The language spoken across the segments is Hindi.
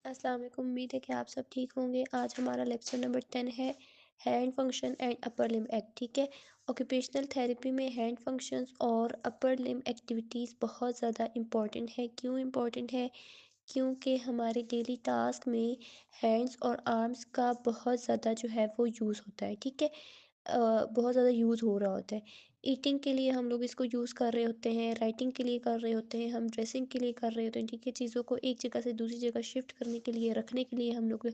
अस्सलाम वालेकुम। उम्मीद है कि आप सब ठीक होंगे। आज हमारा लेक्चर नंबर 10 है hand function and upper limb act. ठीक है। ऑक्यूपेशनल थेरेपी में हैंड फंक्शंस और अपर लिम्ब एक्टिविटीज़ बहुत ज़्यादा इम्पॉर्टेंट है। क्यों इम्पॉर्टेंट है? क्योंकि हमारे डेली टास्क में हैंड्स और आर्म्स का बहुत ज़्यादा जो है वो यूज़ होता है। ठीक है। बहुत ज़्यादा यूज़ हो रहा होता है। ईटिंग के लिए हम लोग इसको यूज़ कर रहे होते हैं, राइटिंग के लिए कर रहे होते हैं, हम ड्रेसिंग के लिए कर रहे होते हैं, ठीक है। चीज़ों को एक जगह से दूसरी जगह शिफ्ट करने के लिए, रखने के लिए हम लोग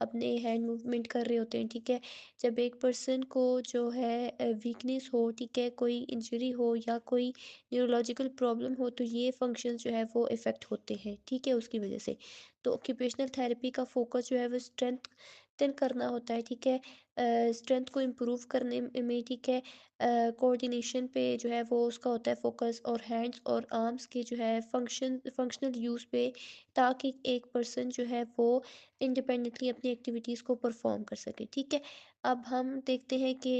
अपने हैंड मूवमेंट कर रहे होते हैं, ठीक है। जब एक पर्सन को जो है वीकनेस हो, ठीक है, कोई इंजरी हो या कोई न्यूरोलॉजिकल प्रॉब्लम हो, तो ये फंक्शन जो है वो इफ़ेक्ट होते हैं, ठीक है, उसकी वजह से। तो ऑक्यूपेशनल थेरेपी का फोकस जो है वो स्ट्रेंथ करना होता है, ठीक है। स्ट्रेंथ को इम्प्रूव करने में, ठीक है। कोऑर्डिनेशन पे जो है वो उसका होता है फोकस, और हैंड्स और आर्म्स के जो है फंक्शनल यूज़ पे, ताकि एक पर्सन जो है वो इंडिपेंडेंटली अपनी एक्टिविटीज़ को परफॉर्म कर सके, ठीक है। अब हम देखते हैं कि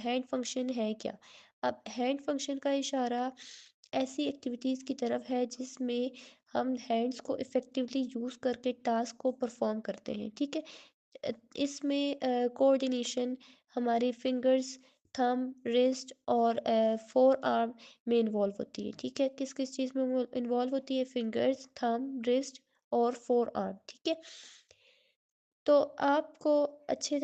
हैंड फंक्शन है क्या। अब हैंड फंक्शन का इशारा ऐसी एक्टिविटीज़ की तरफ है जिसमें हम हैंड्स को इफ़ेक्टिवली यूज़ करके टास्क को परफॉर्म करते हैं, ठीक है। इसमें कोऑर्डिनेशन हमारी फिंगर्स, थंब, रिस्ट और फोर आर्म में इन्वॉल्व होती है, ठीक है। किस किस चीज़ में वो इन्वॉल्व होती है? फिंगर्स, थंब, रिस्ट और फोर आर्म, ठीक है। तो आपको अच्छे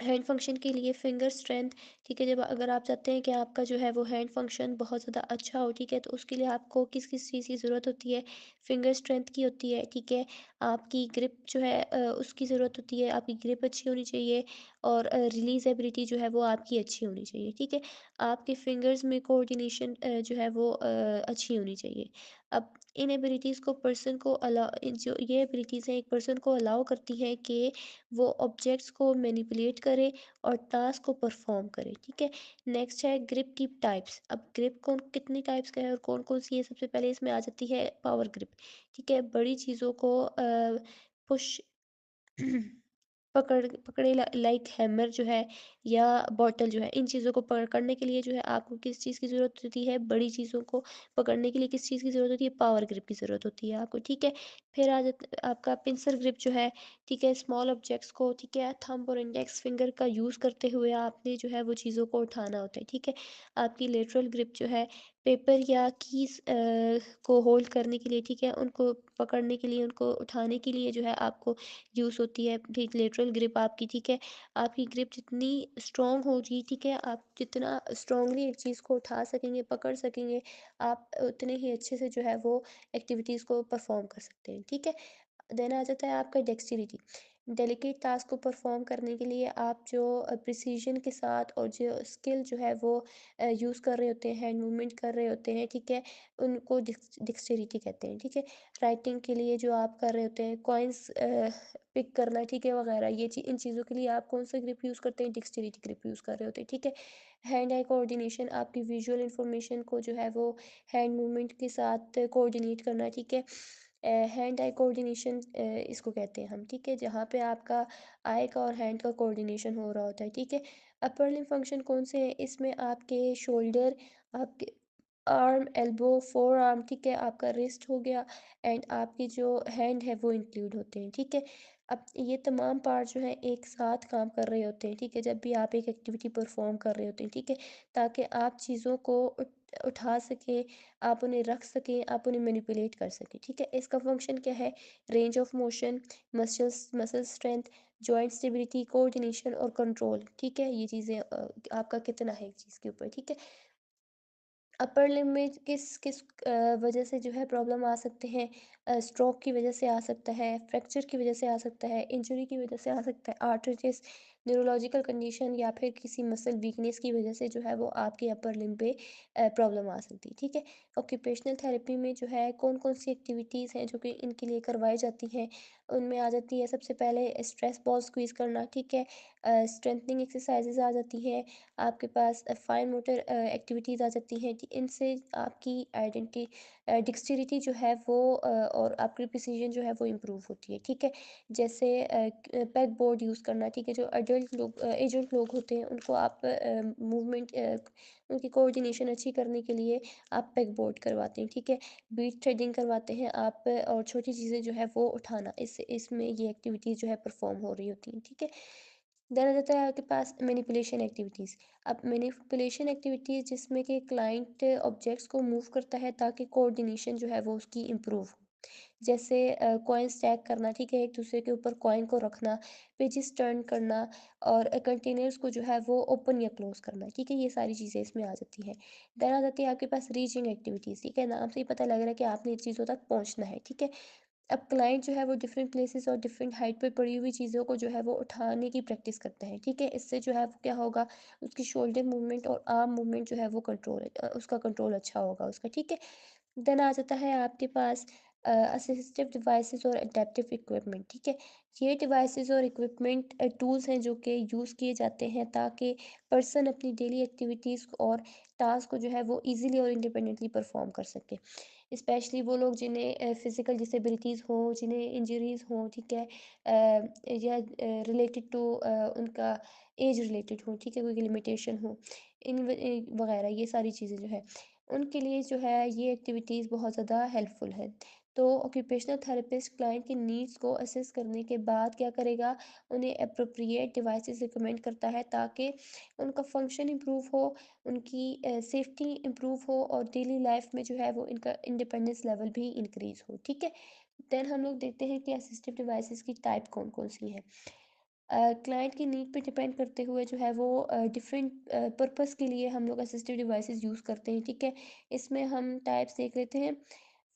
हैंड फंक्शन के लिए फिंगर स्ट्रेंथ, ठीक है, जब अगर आप चाहते हैं कि आपका जो है वो हैंड फंक्शन बहुत ज़्यादा अच्छा हो, ठीक है, तो उसके लिए आपको किस किस चीज़ की ज़रूरत होती है? फिंगर स्ट्रेंथ की होती है, ठीक है। आपकी ग्रिप जो है उसकी ज़रूरत होती है, आपकी ग्रिप अच्छी होनी चाहिए, और रिलीज एबिलिटी जो है वो आपकी अच्छी होनी चाहिए, ठीक है। आपके फिंगर्स में कोऑर्डिनेशन जो है वो अच्छी होनी चाहिए। अब इन एबिलिटीज़ को पर्सन को जो ये एबिलिटीज़ हैं एक पर्सन को अलाउ करती हैं कि वो ऑब्जेक्ट्स को मैनिपुलेट करे और टास्क को परफॉर्म करे, ठीक है। नेक्स्ट है ग्रिप की टाइप्स। अब ग्रिप कौन कितनी टाइप्स का है और कौन कौन सी है? सबसे पहले इसमें आ जाती है पावर ग्रिप, ठीक है। बड़ी चीज़ों को पुश पकड़े लाइक हैमर जो है, या बॉटल जो है, इन चीज़ों को पकड़ने के लिए जो है आपको किस चीज़ की ज़रूरत होती है? बड़ी चीज़ों को पकड़ने के लिए किस चीज़ की ज़रूरत होती है? पावर ग्रिप की ज़रूरत होती है आपको, ठीक है। फिर आ जाता आपका पिंसर ग्रिप जो है, ठीक है। स्मॉल ऑब्जेक्ट्स को, ठीक है, थंब और इंडेक्स फिंगर का यूज़ करते हुए आपने जो है वो चीज़ों को उठाना होता है, ठीक है। आपकी लेटरल ग्रिप जो है पेपर या कीज़ को होल्ड करने के लिए, ठीक है, उनको पकड़ने के लिए, उनको उठाने के लिए जो है आपको यूज़ होती है, ठीक, लेटरल ग्रिप आपकी, ठीक है। आपकी ग्रिप जितनी स्ट्रॉन्ग होगी, ठीक है, आप जितना स्ट्रॉन्गली एक चीज़ को उठा सकेंगे, पकड़ सकेंगे, आप उतने ही अच्छे से जो है वो एक्टिविटीज़ को परफॉर्म कर सकते हैं, ठीक है। देन आ जाता है आपका डेक्स्टिलिटी। डेलिकेट टास्क को परफॉर्म करने के लिए आप जो प्रिसीजन के साथ और जो स्किल जो है वो यूज़ कर रहे होते हैं, हैंड मूवमेंट कर रहे होते हैं, ठीक है, उनको डेक्स्टिलिटी कहते हैं, ठीक है। राइटिंग के लिए जो आप कर रहे होते हैं, कॉइन्स पिक करना, ठीक है, वगैरह, ये इन चीज़ों के लिए आप कौन सा ग्रिप यूज़ करते हैं? डेक्स्टिलिटी ग्रिप यूज़ कर रहे होते हैं, ठीक है। हैंड आई कोऑर्डिनेशन, आपकी विजुअल इंफॉर्मेशन को जो है वो हैंड मूवमेंट के साथ कोऑर्डिनेट करना, ठीक है। हैंड आई कोऑर्डिनेशन इसको कहते हैं हम, ठीक है, जहाँ पे आपका आई का और हैंड का कोऑर्डिनेशन हो रहा होता है, ठीक है। अपर लिम्ब फंक्शन कौन से हैं? इसमें आपके शोल्डर, आपके आर्म, एल्बो, फोर आर्म, ठीक है, आपका रिस्ट हो गया, एंड आपकी जो हैंड है वो इंक्लूड होते हैं, ठीक है। अब ये तमाम पार्ट जो है एक साथ काम कर रहे होते हैं, ठीक है, जब भी आप एक एक्टिविटी परफॉर्म कर रहे होते हैं, ठीक है, ताकि आप चीज़ों को उठा सकें, आप उन्हें रख सकें, आप उन्हें मैनिपुलेट कर सकें, ठीक है। इसका फंक्शन क्या है? Range of motion, muscle strength, joint stability, coordination और कंट्रोल, ठीक है। ये चीज़ें आपका कितना है एक चीज़ के ऊपर, ठीक है। अपर लिम्ब में किस किस वजह से जो है प्रॉब्लम आ सकते हैं? स्ट्रोक की वजह से आ सकता है, फ्रैक्चर की वजह से आ सकता है, इंजरी की वजह से आ सकता है, आर्थराइटिस, न्यूरोलॉजिकल कंडीशन, या फिर किसी मसल वीकनेस की वजह से जो है वो आपके अपर लिम्ब पे प्रॉब्लम आ सकती है, ठीक है। ऑक्यूपेशनल थेरेपी में जो है कौन कौन सी एक्टिविटीज़ हैं जो कि इनके लिए करवाई जाती हैं? उनमें आ जाती है सबसे पहले स्ट्रेस बॉल स्क्वीज़ करना, ठीक है। स्ट्रेंथनिंग एक्सरसाइजेज आ जाती हैं, आपके पास फाइन मोटर एक्टिविटीज़ आ जाती हैं, इनसे आपकी डिक्सटेरिटी जो है वो और आपकी प्रिसिजन जो है वो इम्प्रूव होती है, ठीक है। जैसे पेग बोर्ड यूज़ करना, ठीक है। जो अडल्ट लोग एजल्ट लोग होते हैं उनको आप मूवमेंट उनकी कोऑर्डिनेशन अच्छी करने के लिए आप पेग बोर्ड करवाते हैं, ठीक है। बीट थ्रेडिंग करवाते हैं आप और छोटी चीज़ें जो है वो उठाना, इसमें ये एक्टिविटीज़ जो है परफॉर्म हो रही होती हैं, ठीक है। देन आ जाता है आपके पास मैनिपुलेशन एक्टिविटीज़। अब मैनिपुलेशन एक्टिविटीज़ जिसमें कि क्लाइंट ऑब्जेक्ट्स को मूव करता है ताकि कोऑर्डिनेशन जो है वो उसकी इम्प्रूव हो। जैसे कॉइन स्टैक करना, ठीक है, एक दूसरे के ऊपर कॉइन को रखना, पेजेस टर्न करना और कंटेनर्स को जो है वो ओपन या क्लोज करना, ठीक है। ये सारी चीज़ें इसमें आ जाती हैं। देन आ जाती है आपके पास रीचिंग एक्टिविटीज़, ठीक है। नाम से ही पता लग रहा है कि आपने इन चीज़ों तक पहुँचना है, ठीक है। अब क्लाइंट जो है वो डिफरेंट प्लेसेस और डिफरेंट हाइट पे पड़ी हुई चीज़ों को जो है वो उठाने की प्रैक्टिस करता है, ठीक है। इससे जो है वो क्या होगा, उसकी शोल्डर मूवमेंट और आर्म मूवमेंट जो है वो उसका कंट्रोल अच्छा होगा उसका, ठीक है। देन आ जाता है आपके पास असिस्टिव डिवाइसेस और अडेप्टिव इक्विपमेंट, ठीक है। ये डिवाइसेस और इक्विपमेंट टूल्स हैं जो कि यूज़ किए जाते हैं ताकि पर्सन अपनी डेली एक्टिविटीज़ और टास्क को जो है वो इजीली और इंडिपेंडेंटली परफॉर्म कर सके। स्पेशली वो लोग जिन्हें फिजिकल डिसेबिलिटीज़ हो, जिन्हें इंजरीज हों, ठीक है। या रिलेटेड टू उनका एज रिलेटेड हो, ठीक है, कोई लिमिटेशन हो, वगैरह ये सारी चीज़ें जो है उनके लिए जो है ये एक्टिविटीज़ बहुत ज़्यादा हेल्पफुल है। तो ऑक्यूपेशनल थेरेपिस्ट क्लाइंट की नीड्स को असेस करने के बाद क्या करेगा, उन्हें अप्रोप्रिएट डिवाइसेस रिकमेंड करता है ताकि उनका फंक्शन इम्प्रूव हो, उनकी सेफ्टी इम्प्रूव हो और डेली लाइफ में जो है वो इनका इंडिपेंडेंस लेवल भी इंक्रीज़ हो, ठीक है। देन हम लोग देखते हैं कि असिस्टिव डिवाइसेस की टाइप कौन कौन सी हैं। क्लाइंट की नीड पे डिपेंड करते हुए जो है वो डिफरेंट पर्पस के लिए हम लोग असिस्टिव डिवाइसेस यूज़ करते हैं, ठीक है। इसमें हम टाइप्स देख लेते हैं।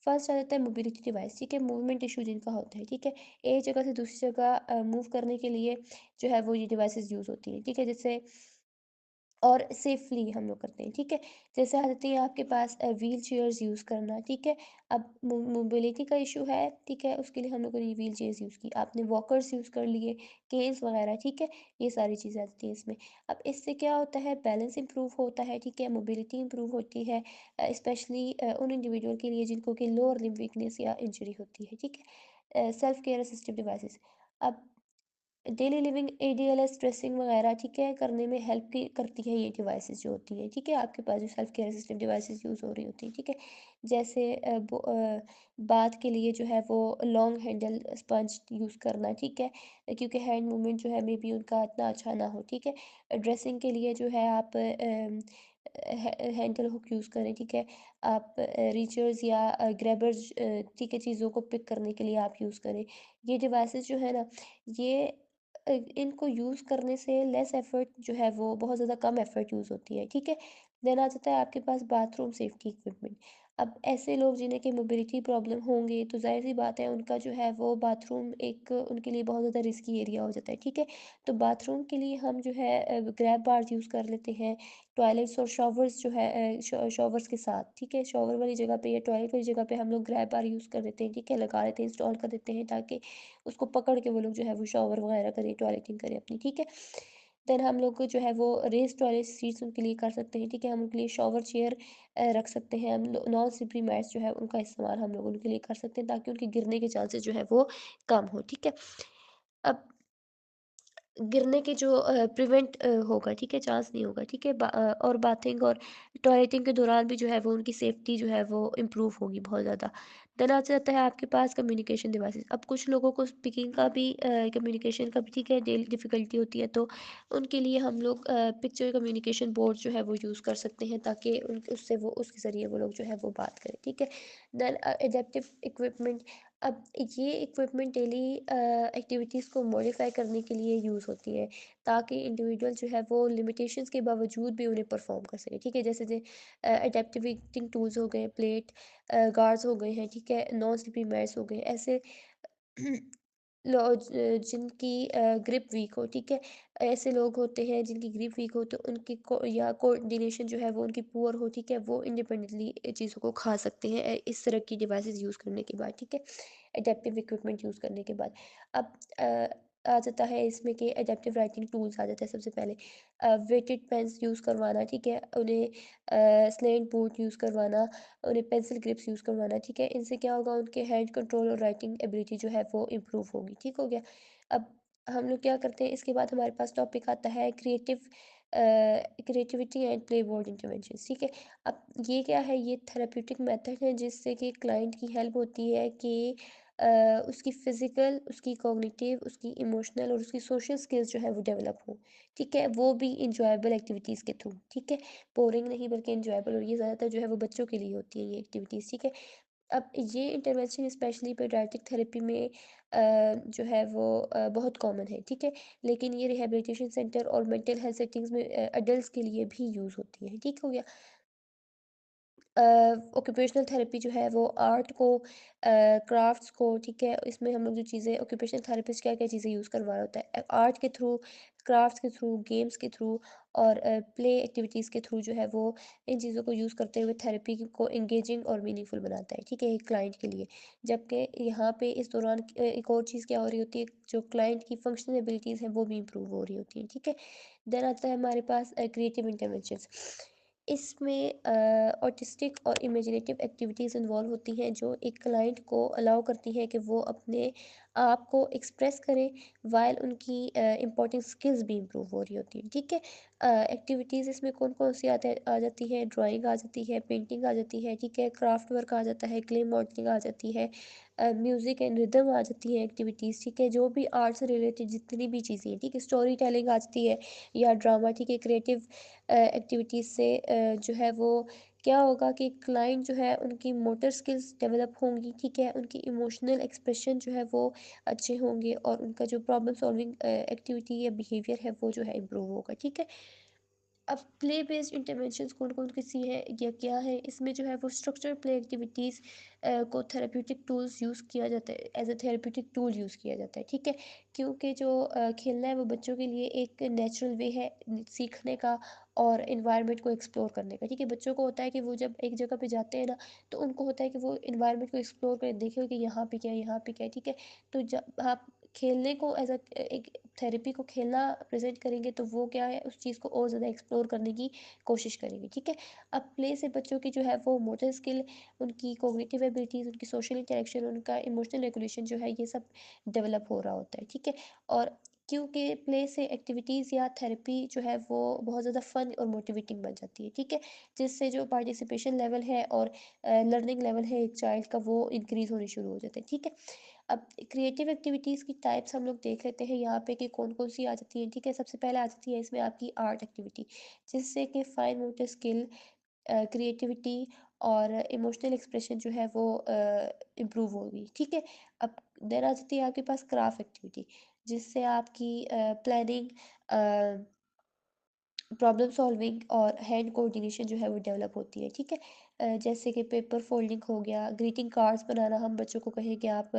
फर्स्ट आ जाता है मोबिलिटी डिवाइस, ठीक है, मूवमेंट इशू जिनका होता है, ठीक है। एक जगह से दूसरी जगह मूव करने के लिए जो है वो ये डिवाइसेस यूज़ होती हैं, ठीक है। जैसे और सेफली हम लोग करते हैं, ठीक है। जैसे आ जाती है आपके पास व्हील चेयर्स यूज़ करना, ठीक है। अब मोबिलिटी का इशू है, ठीक है, उसके लिए हम लोगों ने व्हील चेयर्स यूज़ की, आपने वॉकर्स यूज़ कर लिए, केन्स वगैरह, ठीक है। ये सारी चीज़ें आती हैं इसमें। अब इससे क्या होता है, बैलेंस इंप्रूव होता है, ठीक है, मोबिलिटी इंप्रूव होती है, स्पेशली उन इंडिविजुअल के लिए जिनको कि लोअर लिम्ब वीकनेस या इंजरी होती है, ठीक है। Self care assistive devices. अब डेली लिविंग एडीएलएस ड्रेसिंग वगैरह, ठीक है, करने में हेल्प की करती है ये डिवाइसेस जो होती हैं, ठीक है। आपके पास जो self care assistive devices use हो रही होती हैं, ठीक है। जैसे बाथ के लिए जो है वो लॉन्ग हैंडल स्पंज यूज़ करना, ठीक है, क्योंकि हैंड मूवमेंट जो है मे बी उनका इतना अच्छा ना हो, ठीक है। ड्रेसिंग के लिए जो है आप हैंडल हुक यूज़ करें, ठीक है। आप रीचर्स या ग्रैबर्स, ठीक है, चीज़ों को पिक करने के लिए आप यूज़ करें। ये डिवाइसेस जो है ना, ये इनको यूज़ करने से लेस एफ़र्ट जो है वो बहुत ज़्यादा कम एफ़र्ट यूज़ होती है, ठीक है। देन आ जाता है आपके पास बाथरूम सेफ्टी इक्विपमेंट। अब ऐसे लोग जिन्हें कि मोबिलिटी प्रॉब्लम होंगे तो ज़ाहिर-सी बात है उनका जो है वो बाथरूम एक उनके लिए बहुत ज़्यादा रिस्की एरिया हो जाता है, ठीक है। तो बाथरूम के लिए हम जो है ग्रैब बार्स यूज़ कर लेते हैं, टॉयलेट्स और शॉवर्स जो है शॉवर्स के साथ, ठीक है। शॉवर वाली जगह पे या टॉयलेट वाली जगह पे हम लोग ग्रैब बार यूज़ कर देते हैं, ठीक है, लगा लेते हैं, इंस्टॉल कर देते हैं ताकि उसको पकड़ के वो लोग जो है वो शॉवर वगैरह करें, टॉयलेटिंग करें अपनी, ठीक है। देन हम लोग को जो है वो रेज़ टॉयलेट सीट्स उनके लिए कर सकते हैं, ठीक है। हम उनके लिए शॉवर चेयर रख सकते हैं, हम नॉन स्लिपरी मैट्स जो है उनका इस्तेमाल हम लोग उनके लिए कर सकते हैं ताकि उनके गिरने के चांसेस जो है वो कम हो, ठीक है। अब गिरने के जो प्रिवेंट होगा, ठीक है, चांस नहीं होगा, ठीक है। और बाथिंग और टॉयलेटिंग के दौरान भी जो है वो उनकी सेफ्टी जो है वो इम्प्रूव होगी बहुत ज़्यादा। देन आ जाता है आपके पास कम्युनिकेशन डिवाइसेस। अब कुछ लोगों को स्पीकिंग का भी कम्युनिकेशन का भी, ठीक है, डेली डिफ़िकल्टी होती है तो उनके लिए हम लोग पिक्चर कम्युनिकेशन बोर्ड जो है वो यूज़ कर सकते हैं ताकि उन उससे वो उसके ज़रिए वो लोग जो है वो बात करें, ठीक है। Then adaptive equipment. अब ये इक्विपमेंट डेली एक्टिविटीज़ को मॉडिफाई करने के लिए यूज़ होती है ताकि इंडिविजुअल जो है वो लिमिटेशंस के बावजूद भी उन्हें परफॉर्म कर सके, ठीक है। जैसे अडेप्टिव ईटिंग टूल्स हो गए, प्लेट गार्ड्स हो गए हैं, ठीक है, नॉन स्लिपरी मैट्स हो गए, ऐसे जिनकी ग्रिप वीक हो, ठीक है। ऐसे लोग होते हैं जिनकी ग्रिप वीक हो तो उनकी या कोऑर्डिनेशन जो है वो उनकी पुअर हो, ठीक है, वो इंडिपेंडेंटली चीज़ों को खा सकते हैं इस तरह की डिवाइसेस यूज़ करने के बाद, ठीक है, एडेप्टिव इक्विपमेंट यूज़ करने के बाद। अब आ जाता है इसमें कि एडेप्टिव राइटिंग टूल्स आ जाता है सबसे पहले। वेटेड पेन्स यूज़ करवाना, ठीक है? उन्हें स्लेट बोर्ड यूज़ करवाना, उन्हें पेंसिल ग्रिप्स यूज़ करवाना, ठीक है? इनसे क्या होगा, उनके हैंड कंट्रोल और राइटिंग एबिलिटी जो है वो इम्प्रूव होगी, ठीक हो गया? अब हम लोग क्या करते हैं, इसके बाद हमारे पास टॉपिक आता है creativity and play board interventions, ठीक है? अब ये क्या है, ये थेरेप्यूटिक मेथड है जिससे कि क्लाइंट की हेल्प होती है कि उसकी फ़िज़िकल, उसकी कॉग्निटिव, उसकी इमोशनल और उसकी सोशल स्किल्स जो है वो डेवलप हों, ठीक है? वो भी एन्जॉयबल एक्टिविटीज़ के थ्रू, ठीक है? बोरिंग नहीं बल्कि एन्जॉयबल, और ये ज़्यादातर जो है वो बच्चों के लिए होती है ये एक्टिविटीज़, ठीक है? अब ये इंटरवेंशन स्पेशली पीडियाट्रिक थेरेपी में जो है वो बहुत कॉमन है, ठीक है? लेकिन ये रिहैबिलिटेशन सेंटर और मेंटल हेल्थ सेटिंग्स में एडल्ट्स के लिए भी यूज़ होती है, ठीक हो गया? ऑक्यूपेशनल थेरेपी जो है वो आर्ट को, क्राफ्ट्स को, ठीक है? इसमें हम लोग जो चीज़ें ऑक्यूपेशनल थेरेपिस्ट क्या-क्या चीज़ें यूज़ करवा रहा होता है, आर्ट के थ्रू, क्राफ्ट्स के थ्रू, गेम्स के थ्रू और प्ले एक्टिविटीज़ के थ्रू जो है वो इन चीज़ों को यूज़ करते हुए थेरेपी को एंगेजिंग और मीनिंगफुल बनाता है, ठीक है? एक क्लाइंट के लिए। जबकि यहाँ पे इस दौरान एक और चीज़ क्या हो रही होती है, जो क्लाइंट की फंक्शनल एबिलिटीज़ हैं वो भी इम्प्रूव हो रही होती हैं, ठीक है? देन आता है हमारे पास क्रिएटिव इंटरवेंशंस। इसमें ऑटिस्टिक और इमेजिनेटिव एक्टिविटीज़ इन्वॉल्व होती हैं जो एक क्लाइंट को अलाउ करती हैं कि वो अपने आप को एक्सप्रेस करें वाइल उनकी इम्पोर्टेंट स्किल्स भी इम्प्रूव हो रही होती हैं, ठीक है? एक्टिविटीज़ इसमें कौन-कौन सी आते आ जाती हैं, ड्राइंग आ जाती है, पेंटिंग आ जाती है, ठीक है? क्राफ्ट वर्क आ जाता है, क्ले मॉडलिंग आ जाती है, म्यूज़िक एंड रिदम आ जाती है एक्टिविटीज़, ठीक है? जो भी आर्ट से रिलेटेड जितनी भी चीज़ें हैं, ठीक है? स्टोरी टेलिंग आ जाती है या ड्रामा, ठीक है? क्रिएटिव एक्टिविटीज़ से जो है वो क्या होगा कि क्लाइंट जो है उनकी मोटर स्किल्स डेवलप होंगी, ठीक है? उनकी इमोशनल एक्सप्रेशन जो है वो अच्छे होंगे और उनका जो प्रॉब्लम सॉल्विंग एक्टिविटी या बिहेवियर है वो जो है इम्प्रूव होगा, ठीक है? अब प्ले बेस्ड इंटरवेंशंस कौन-कौन सी हैं या क्या है? इसमें जो है वो स्ट्रक्चर प्ले एक्टिविटीज़ को थेरेप्यूटिक टूल्स यूज़ किया जाता है, as a therapeutic tool use किया जाता है, ठीक है? क्योंकि जो खेलना है वो बच्चों के लिए एक नेचुरल वे है सीखने का और एनवायरनमेंट को एक्सप्लोर करने का, ठीक है? बच्चों को होता है कि वो जब एक जगह पे जाते हैं ना, तो उनको होता है कि वो एनवायरनमेंट को एक्सप्लोर करें, देखें कि यहाँ पे क्या है, यहाँ पे क्या है, ठीक है? तो जब आप खेलने को एज़ अ एक थेरेपी को खेलना प्रेज़ेंट करेंगे तो वो क्या है, उस चीज़ को और ज़्यादा एक्सप्लोर करने की कोशिश करेंगे, ठीक है? अब प्ले से बच्चों की जो है वो मोटर स्किल, उनकी कॉग्निटिव एबिलिटीज़, उनकी सोशल इंटरेक्शन, उनका इमोशनल रेगुलेशन जो है ये सब डेवलप हो रहा होता है, ठीक है? और क्योंकि प्ले से एक्टिविटीज़ या थेरेपी जो है वो बहुत ज़्यादा फ़न और मोटिवेटिंग बन जाती है, ठीक है? जिससे जो पार्टिसिपेशन लेवल है और लर्निंग लेवल है एक चाइल्ड का वो इंक्रीज़ होने शुरू हो जाता है, ठीक है? अब क्रिएटिव एक्टिविटीज़ की टाइप्स हम लोग देख लेते हैं यहाँ पे कि कौन-कौन सी आ जाती हैं, ठीक है? सबसे पहले आ जाती है इसमें आपकी आर्ट एक्टिविटी, जिससे कि फाइन मोटर स्किल, क्रिएटिविटी और इमोशनल एक्सप्रेशन जो है वो इम्प्रूव होगी, ठीक है? अब देन आ जाती है आपके पास क्राफ्ट एक्टिविटी, जिससे आपकी प्लानिंग, अ प्रॉब्लम सॉल्विंग और हैंड कोऑर्डिनेशन जो है वो डेवलप होती है, ठीक है? जैसे कि पेपर फोल्डिंग हो गया, ग्रीटिंग कार्ड्स बनाना, हम बच्चों को कहें कि आप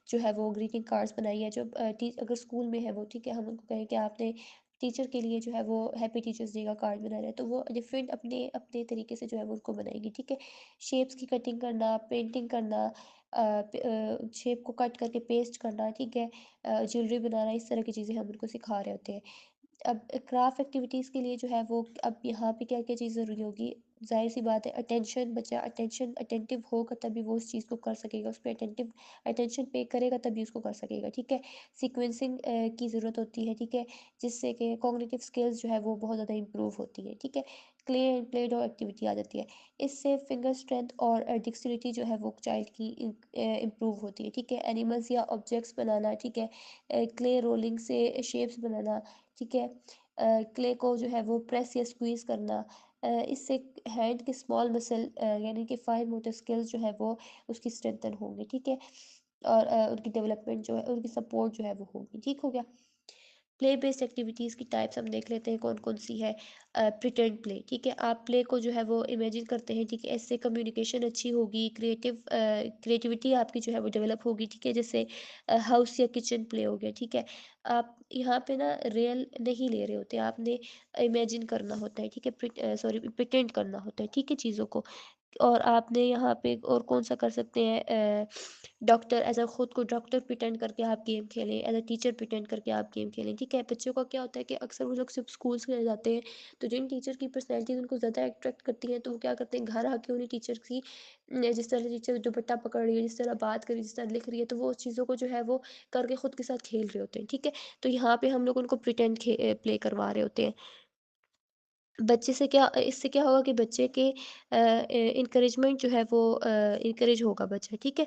जो है वो ग्रीटिंग कार्ड्स बनाइए, जो अगर स्कूल में है वो, ठीक है? हम उनको कहें कि आपने टीचर के लिए जो है वो हैप्पी टीचर्स डे का कार्ड बनाना है, तो वो डिफरेंट अपने अपने तरीके से जो है वो उनको बनाएंगे, ठीक है? शेप्स की कटिंग करना, पेंटिंग करना, शेप को कट करके पेस्ट करना, ठीक है? ज्वेलरी बनाना, इस तरह की चीज़ें हम उनको सिखा रहे होते हैं। अब क्राफ्ट एक्टिविटीज़ के लिए जो है वो अब यहाँ पे क्या-क्या चीज़ ज़रूरी होगी, ज़ाहिर-सी बात है अटेंशन, बच्चा अटेंटिव होगा तभी वो उस चीज़ को कर सकेगा, उस पे अटेंशन पे करेगा तभी उसको कर सकेगा, ठीक है? सीक्वेंसिंग की ज़रूरत होती है, ठीक है? जिससे कि कॉग्निटिव स्किल्स जो है वो बहुत ज़्यादा इम्प्रूव होती हैं, ठीक है? क्ले एंड प्ले डॉ एक्टिविटी आ जाती है। इससे फिंगर स्ट्रेंथ और डेक्स्टिलिटी जो है वो चाइल्ड की इम्प्रूव होती है, ठीक है? एनिमल्स या ऑब्जेक्ट्स बनाना, ठीक है? क्ले रोलिंग से शेप्स बनाना, ठीक है? क्ले को जो है वो प्रेस या स्क्वीज़ करना, इससे हैंड के स्मॉल मसल, यानी कि फाइन मोटर स्किल्स जो है वो उसकी स्ट्रेंथन होंगी, ठीक है? और उनकी डेवलपमेंट जो है, उनकी सपोर्ट जो है वो होगी, ठीक हो गया? प्ले बेस्ड एक्टिविटीज़ की टाइप्स हम देख लेते हैं कौन-कौन सी है। प्रिटेंड प्ले, ठीक है? आप प्ले को जो है वो इमेजिन करते हैं, ठीक है? इससे कम्युनिकेशन अच्छी होगी, क्रिएटिविटी आपकी जो है वो डेवलप होगी, ठीक है? जैसे हाउस या किचन प्ले हो गया, ठीक है? आप यहाँ पे ना रियल नहीं ले रहे होते, आपने इमेजिन करना होता है, ठीक है? सॉरी प्रिटेंड करना होता है, ठीक है? चीज़ों को। और आपने यहाँ पे और कौन-सा कर सकते हैं डॉक्टर एज़ अ खुद को डॉक्टर प्रिटेंड करके आप गेम खेलें, एज़ अ टीचर प्रिटेंड करके आप गेम खेलें, ठीक है? बच्चों का क्या होता है कि अक्सर वो लोग सिर्फ़ स्कूल्स में जाते हैं, तो जिन टीचर की पर्सनैलिटीज़ उनको ज़्यादा अट्रैक्ट करती हैं, तो वो क्या करते हैं घर आके उन्हीं टीचर की जिस तरह टीचर दुपट्टा पकड़ रही है, जिस तरह बात कर रही है, जिस तरह लिख रही है, तो वो उस चीज़ों को जो है वो करके खुद के साथ खेल रहे होते हैं, ठीक है? तो यहाँ पे हम लोग उनको प्रिटेंड प्ले करवा रहे होते हैं। बच्चे से क्या इससे क्या होगा कि बच्चे के इनकरेजमेंट जो है वो इनकरेज होगा बच्चा, ठीक है?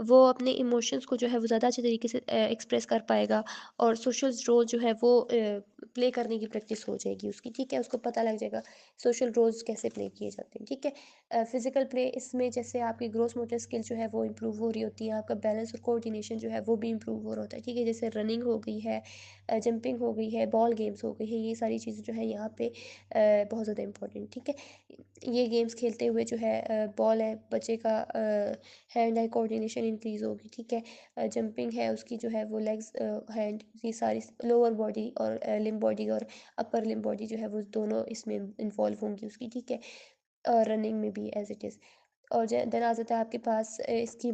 वो अपने इमोशंस को जो है वो ज़्यादा अच्छे तरीके से एक्सप्रेस कर पाएगा और सोशल रोल जो है वो प्ले करने की प्रैक्टिस हो जाएगी उसकी, ठीक है? उसको पता लग जाएगा सोशल रोल्स कैसे प्ले किए जाते हैं, ठीक है? फिज़िकल प्ले इसमें जैसे आपकी ग्रॉस मोटर स्किल जो है वो इम्प्रूव हो रही होती है, आपका बैलेंस और कोऑर्डिनेशन जो है वो भी इम्प्रूव हो रहा होता है, ठीक है? जैसे रनिंग हो गई है, जंपिंग हो गई है, बॉल गेम्स हो गई है, ये सारी चीज़ें जो है यहाँ पे बहुत ज़्यादा इम्पोर्टेंट, ठीक है? ये गेम्स खेलते हुए जो है बॉल है बच्चे का हैंड आई कोऑर्डिनेशन इंक्रीज़ होगी, ठीक है? जंपिंग है उसकी जो है वो लेग्स हैंड ये सारी लोअर बॉडी और लिम्ब बॉडी और अपर लिम्ब बॉडी जो है वो दोनों इसमें इन्वॉल्व होंगी उसकी, ठीक है? रनिंग में भी एज़ इट इज़। और देन आ जाता है आपके पास इसकी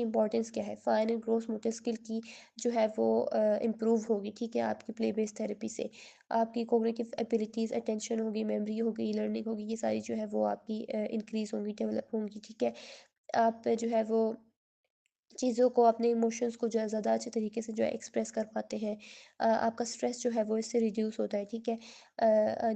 इम्पोर्टेंस क्या है? Fine and gross motor skill की जो है वो इम्प्रूव होगी, ठीक है? आपकी प्ले बेस्ड थेरेपी से। आपकी कॉग्निटिव एबिलिटीज़, अटेंशन होगी, मेमोरी होगी, लर्निंग होगी, ये सारी जो है वो आपकी इंक्रीज़ होंगी, डेवलप होंगी, ठीक है? आप जो है वो चीज़ों को अपने इमोशंस को जो है ज़्यादा अच्छे तरीके से जो है एक्सप्रेस कर पाते हैं। आपका स्ट्रेस जो है वो इससे रिड्यूस होता है, ठीक है?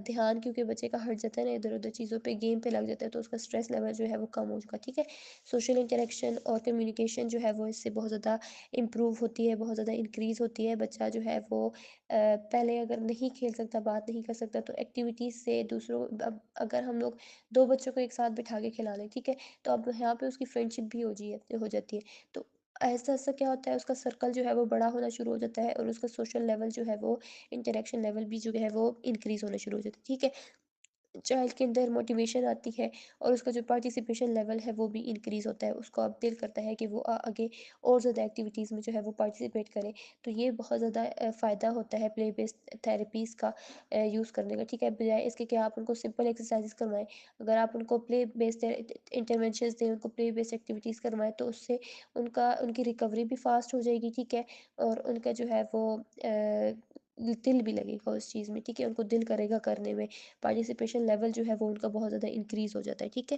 ध्यान क्योंकि बच्चे का हट जाता है ना इधर-उधर चीज़ों पे, गेम पे लग जाता है, तो उसका स्ट्रेस लेवल जो है वो कम हो जाएगा, ठीक है? सोशल इंटरेक्शन और कम्युनिकेशन जो है वो इससे बहुत ज़्यादा इम्प्रूव होती है, बहुत ज़्यादा इंक्रीज़ होती है। बच्चा जो है वो पहले अगर नहीं खेल सकता, बात नहीं कर सकता, तो एक्टिविटीज़ से दूसरों अब अगर हम लोग 2 बच्चों को एक साथ बिठा के खिला लें, ठीक है? तो अब यहाँ पे उसकी फ्रेंडशिप भी हो जाती है। तो ऐसा-ऐसा क्या होता है उसका सर्कल जो है वो बड़ा होना शुरू हो जाता है और उसका सोशल लेवल जो है वो इंटरेक्शन लेवल भी जो है वो इंक्रीज़ होना शुरू हो जाता है, ठीक है? चाइल्ड के अंदर मोटिवेशन आती है और उसका जो पार्टिसिपेशन लेवल है वो भी इंक्रीज़ होता है। उसको अब दिल करता है कि वो आगे और ज़्यादा एक्टिविटीज़ में जो है वो पार्टिसिपेट करे। तो ये बहुत ज़्यादा फ़ायदा होता है प्ले बेस्ड थेरेपीज़ का यूज़ करने का, ठीक है? बजाय इसके कि आप उनको सिंपल एक्सरसाइज़ेज़ करवाएँ। अगर आप उनको प्ले बेस्ड इंटरवेंशंस दें, उनको प्ले बेस्ड एक्टिविटीज़ करवाएँ तो उससे उनकी रिकवरी भी फ़ास्ट हो जाएगी, ठीक है? और उनका जो है वो दिल भी लगेगा उस चीज़ में, ठीक है? उनको दिल करेगा करने में। पार्टिसिपेशन लेवल जो है वो उनका बहुत ज़्यादा इंक्रीज़ हो जाता है, ठीक है?